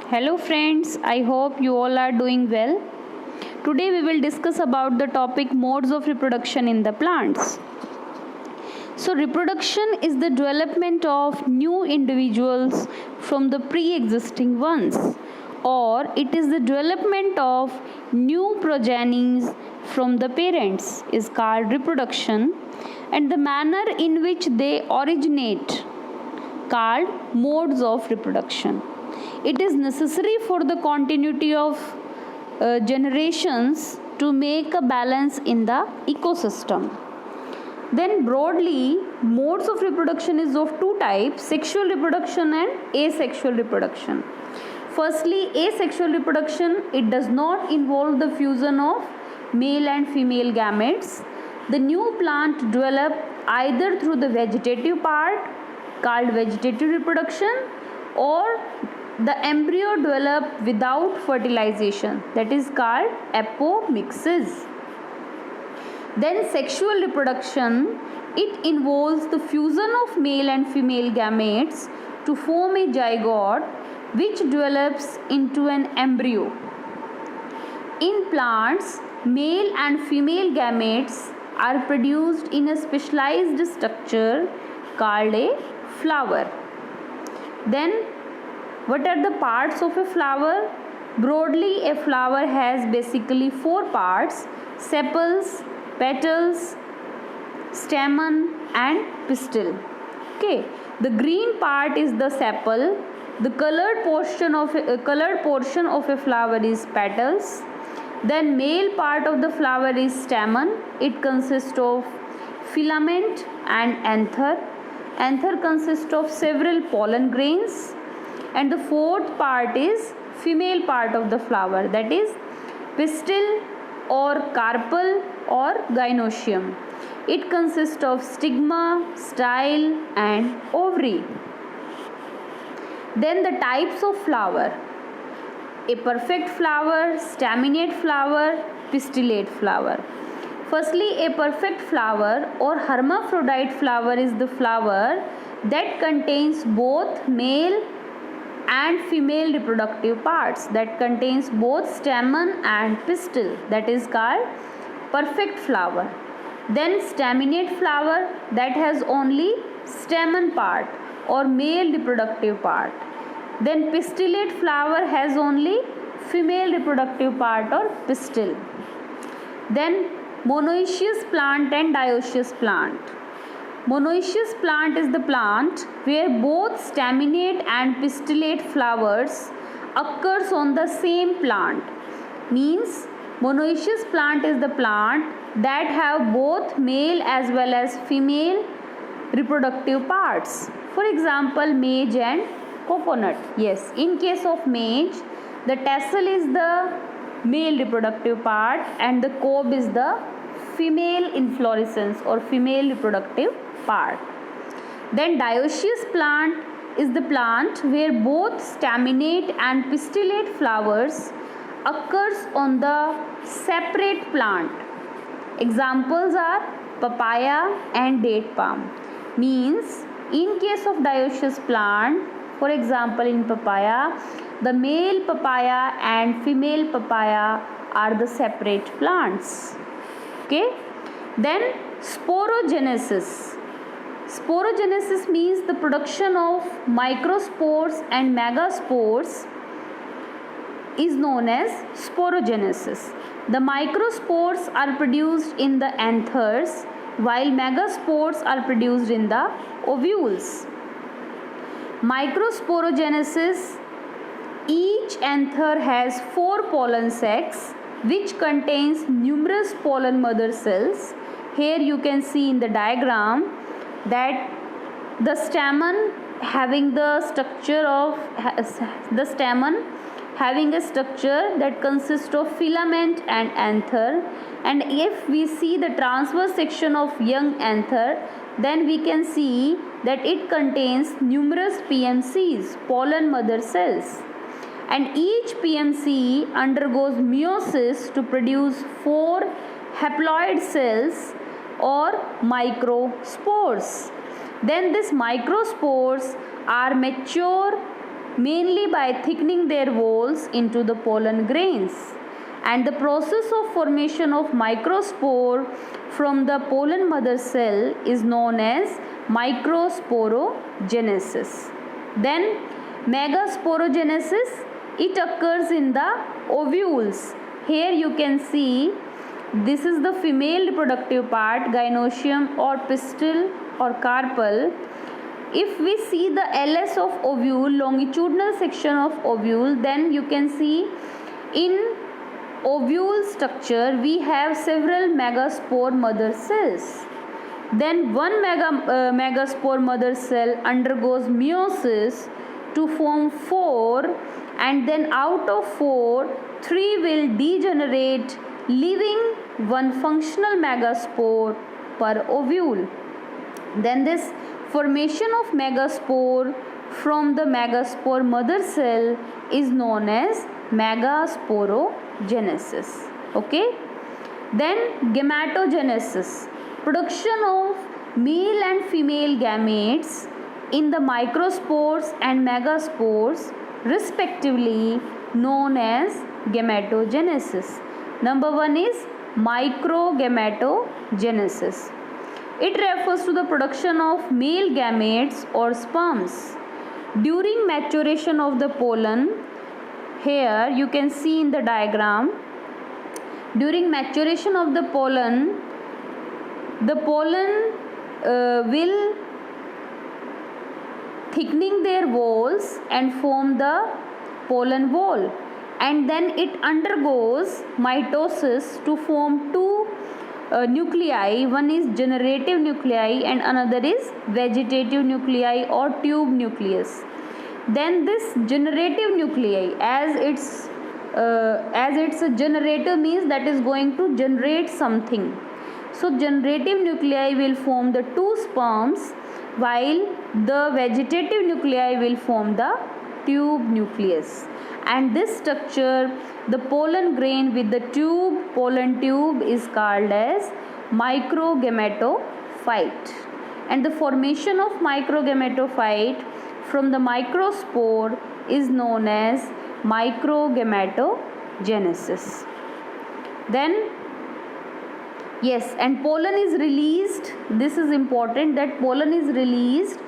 Hello friends, I hope you all are doing well. Today we will discuss about the topic modes of reproduction in the plants. So reproduction is the development of new individuals from the pre-existing ones, or it is the development of new progenies from the parents is called reproduction, and the manner in which they originate called modes of reproduction. It is necessary for the continuity of generations to make a balance in the ecosystem. Then broadly, modes of reproduction is of two types: sexual reproduction and asexual reproduction. Firstly, asexual reproduction, it does not involve the fusion of male and female gametes. The new plant develop either through the vegetative part called vegetative reproduction, or the embryo develop without fertilization, that is called apomixis. Then sexual reproduction, it involves the fusion of male and female gametes to form a zygote which develops into an embryo. In plants, male and female gametes are produced in a specialized structure called a flower. Then what are the parts of a flower? Broadly, a flower has basically four parts: sepals, petals, stamen and pistil. Okay, the green part is the sepal. The colored portion of a flower is petals. Then male part of the flower is stamen. It consists of filament and anther. Anther consists of several pollen grains. And the fourth part is female part of the flower, that is pistil or carpel or gynoecium. It consists of stigma, style and ovary. Then the types of flower: a perfect flower, staminate flower, pistillate flower. Firstly, a perfect flower or hermaphrodite flower is the flower that contains both male and female reproductive parts, that contains both stamen and pistil, that is called perfect flower. Then staminate flower, that has only stamen part or male reproductive part. Then pistillate flower has only female reproductive part or pistil. Then monoecious plant and dioecious plant. Monoecious plant is the plant where both staminate and pistillate flowers occurs on the same plant. Means monoecious plant is the plant that have both male as well as female reproductive parts. For example, maize and coconut. Yes, in case of maize, the tassel is the male reproductive part and the cob is the female inflorescence or female reproductive part. Then dioecious plant is the plant where both staminate and pistillate flowers occurs on the separate plant. Examples are papaya and date palm. Means in case of dioecious plant, for example in papaya, the male papaya and female papaya are the separate plants. Okay. Then sporogenesis. Sporogenesis means the production of microspores and megaspores is known as sporogenesis. The microspores are produced in the anthers while megaspores are produced in the ovules. Microsporogenesis, each anther has 4 pollen sacs which contains numerous pollen mother cells. Here you can see in the diagram that the stamen having the structure of having a structure that consists of filament and anther, and if we see the transverse section of young anther, then we can see that it contains numerous PMCs, pollen mother cells, and each PMC undergoes meiosis to produce 4 haploid cells or microspores. Then these microspores are mature mainly by thickening their walls into the pollen grains. And the process of formation of microspore from the pollen mother cell is known as microsporogenesis. Then megasporogenesis, it occurs in the ovules. Here you can see this is the female reproductive part, gynoecium or pistil or carpel. If we see the LS of ovule, longitudinal section of ovule, then you can see in ovule structure we have several megaspore mother cells. Then one megaspore mother cell undergoes meiosis to form 4, and then out of 4, 3 will degenerate, leaving one functional megaspore per ovule. Then this formation of megaspore from the megaspore mother cell is known as megasporogenesis. Okay. Then gametogenesis, production of male and female gametes in the microspores and megaspores respectively, known as gametogenesis. Number 1 is microgametogenesis. It refers to the production of male gametes or sperms during maturation of the pollen. Here you can see in the diagram, during maturation of the pollen will thickening their walls and form the pollen wall, and then it undergoes mitosis to form two nuclei. One is generative nuclei and another is vegetative nuclei or tube nucleus. Then this generative nuclei, as it's a generator, means that is going to generate something. So generative nuclei will form the two sperms, while the vegetative nuclei will form the tube nucleus. And this structure, the pollen grain with the pollen tube, is called as microgametophyte. And the formation of microgametophyte from the microspore is known as microgametogenesis. Then yes, and pollen is released. This is important, that pollen is released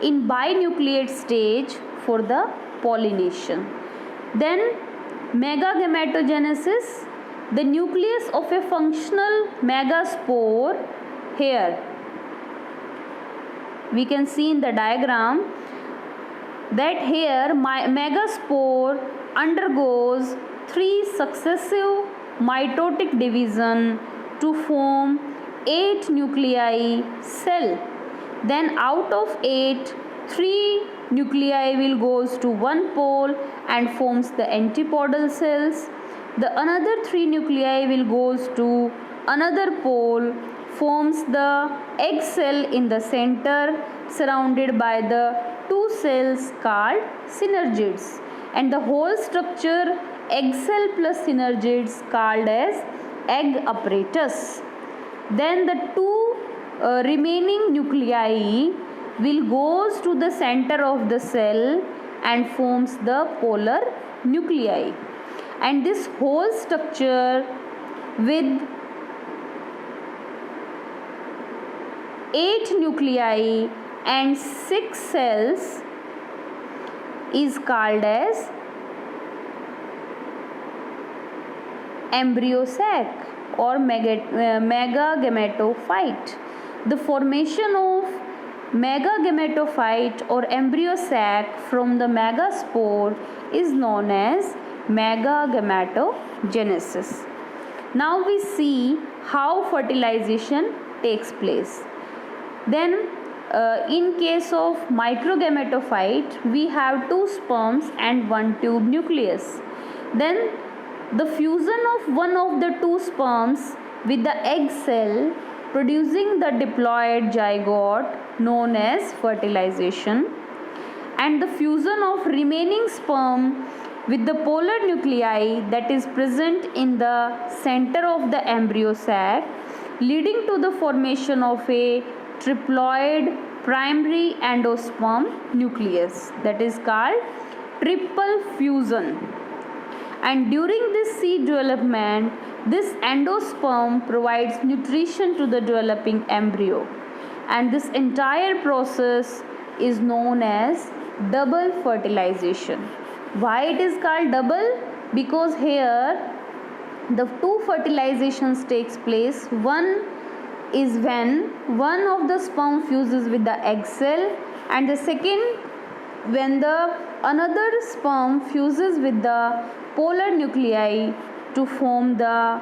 in binucleate stage for the pollination. Then megagametogenesis, the nucleus of a functional megaspore. Here we can see in the diagram that here megaspore undergoes 3 successive mitotic division to form 8 nuclei cell. Then out of 8, 3 nuclei will goes to one pole and forms the antipodal cells. The another 3 nuclei will goes to another pole, forms the egg cell in the center, surrounded by the 2 cells called synergids, and the whole structure, egg cell plus synergids, called as egg apparatus. Then the 2 remaining nuclei will goes to the center of the cell and forms the polar nuclei. And this whole structure with 8 nuclei and 6 cells is called as embryo sac or megagametophyte. The formation of megagametophite or embryo sac from the megaspore is known as megagametogenesis. Now we see how fertilization takes place. Then in case of microgametophyte, we have 2 sperms and 1 tube nucleus. Then the fusion of one of the 2 sperms with the egg cell, producing the diploid zygote, known as fertilization, and the fusion of remaining sperm with the polar nuclei that is present in the center of the embryo sac, leading to the formation of a triploid primary endosperm nucleus, that is called triple fusion. And during this seed development, this endosperm provides nutrition to the developing embryo. And this entire process is known as double fertilization. Why it is called double? Because here the two fertilizations takes place. One is when one of the sperm fuses with the egg cell, and the second when the another sperm fuses with the polar nuclei to form the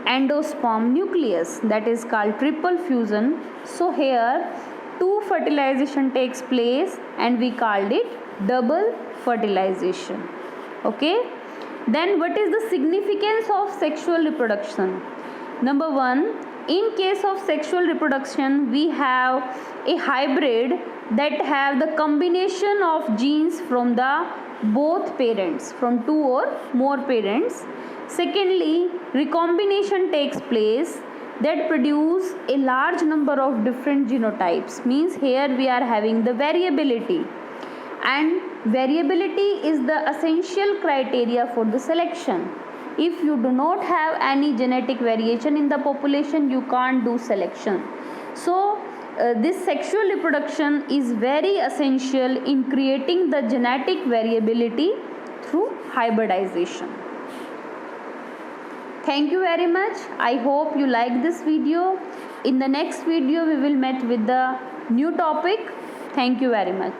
endosperm nucleus, that is called triple fusion. So here two fertilization takes place and we called it double fertilization. Okay, then what is the significance of sexual reproduction? Number one, in case of sexual reproduction, we have a hybrid that have the combination of genes from the both parents, from two or more parents. Secondly, recombination takes place that produce a large number of different genotypes. Means here we are having the variability, and variability is the essential criteria for the selection. If you do not have any genetic variation in the population, you can't do selection. So this sexual reproduction is very essential in creating the genetic variability through hybridization. Thank you very much. I hope you like this video. In the next video we will meet with the new topic. Thank you very much.